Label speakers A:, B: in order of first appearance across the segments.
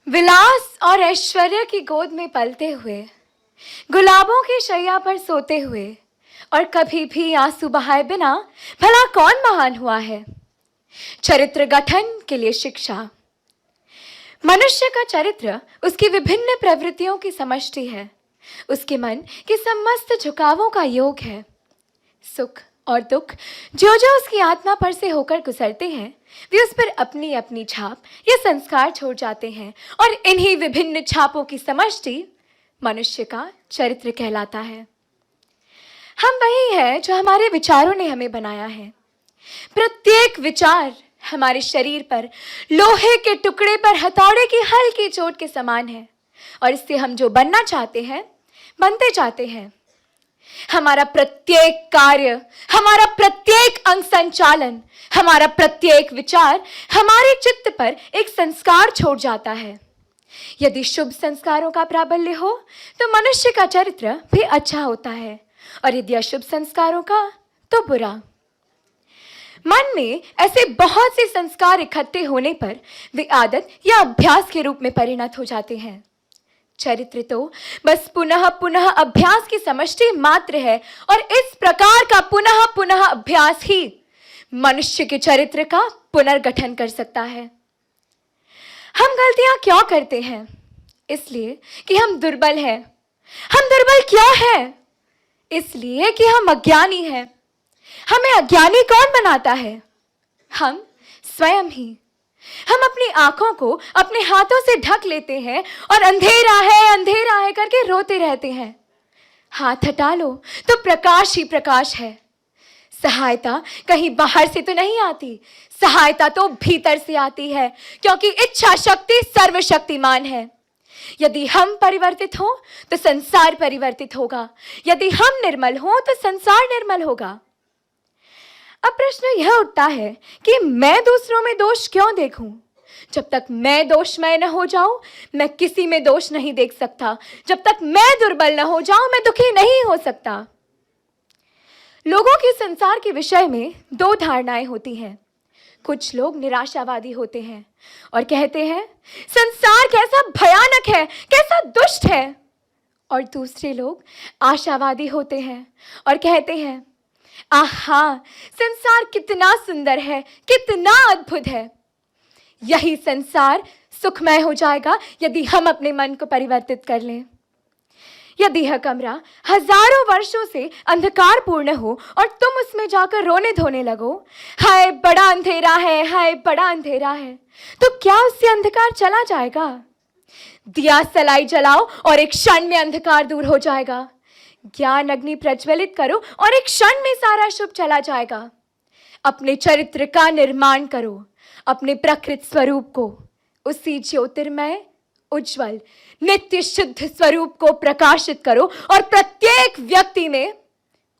A: विलास और ऐश्वर्य की गोद में पलते हुए, गुलाबों की शैया पर सोते हुए और कभी भी आंसू बहाए बिना भला कौन महान हुआ है। चरित्र गठन के लिए शिक्षा। मनुष्य का चरित्र उसकी विभिन्न प्रवृत्तियों की समष्टि है, उसके मन के समस्त झुकावों का योग है। सुख और दुख जो जो उसकी आत्मा पर से होकर गुजरते हैं, वे उस पर अपनी अपनी छाप या संस्कार छोड़ जाते हैं और इन्हीं विभिन्न छापों की समष्टि मनुष्य का चरित्र कहलाता है। हम वही है जो हमारे विचारों ने हमें बनाया है। प्रत्येक विचार हमारे शरीर पर लोहे के टुकड़े पर हथौड़े की हल्की चोट के समान है और इससे हम जो बनना चाहते हैं बनते जाते हैं। हमारा प्रत्येक कार्य, हमारा प्रत्येक अंग संचालन, हमारा प्रत्येक विचार हमारे चित्त पर एक संस्कार छोड़ जाता है। यदि शुभ संस्कारों का प्राबल्य हो तो मनुष्य का चरित्र भी अच्छा होता है और यदि अशुभ संस्कारों का तो बुरा। मन में ऐसे बहुत से संस्कार इकट्ठे होने पर वे आदत या अभ्यास के रूप में परिणत हो जाते हैं। चरित्र तो बस पुनः पुनः अभ्यास की समष्टि मात्र है और इस प्रकार का पुनः पुनः अभ्यास ही मनुष्य के चरित्र का पुनर्गठन कर सकता है। हम गलतियां क्यों करते हैं? इसलिए कि हम दुर्बल हैं। हम दुर्बल क्यों हैं? इसलिए कि हम अज्ञानी हैं। हमें अज्ञानी कौन बनाता है? हम स्वयं ही। हम अपनी आंखों को अपने हाथों से ढक लेते हैं और अंधेरा है करके रोते रहते हैं। हाथ हटा लो तो प्रकाश ही प्रकाश है। सहायता कहीं बाहर से तो नहीं आती, सहायता तो भीतर से आती है, क्योंकि इच्छा शक्ति सर्वशक्तिमान है। यदि हम परिवर्तित हो तो संसार परिवर्तित होगा, यदि हम निर्मल हो तो संसार निर्मल होगा। अब प्रश्न यह उठता है कि मैं दूसरों में दोष क्यों देखूं? जब तक मैं दोषमय न हो जाऊं, मैं किसी में दोष नहीं देख सकता। जब तक मैं दुर्बल न हो जाऊं, मैं दुखी नहीं हो सकता। लोगों के संसार के विषय में दो धारणाएं होती हैं। कुछ लोग निराशावादी होते हैं और कहते हैं संसार कैसा भयानक है, कैसा दुष्ट है। और दूसरे लोग आशावादी होते हैं और कहते हैं आहा, संसार कितना सुंदर है, कितना अद्भुत है। यही संसार सुखमय हो जाएगा यदि हम अपने मन को परिवर्तित कर लें। यदि यह कमरा हजारों वर्षों से अंधकार पूर्ण हो और तुम उसमें जाकर रोने धोने लगो, हाय बड़ा अंधेरा है, हाय बड़ा अंधेरा है, तो क्या उससे अंधकार चला जाएगा? दिया सलाई जलाओ और एक क्षण में अंधकार दूर हो जाएगा। ज्ञान अग्नि प्रज्वलित करो और एक क्षण में सारा शुभ चला जाएगा। अपने चरित्र का निर्माण करो, अपने प्रकृत स्वरूप को, उसी ज्योतिर्मय उज्जवल नित्य शुद्ध स्वरूप को प्रकाशित करो और प्रत्येक व्यक्ति में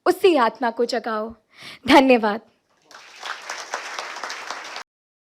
A: उसी आत्मा को जगाओ। धन्यवाद।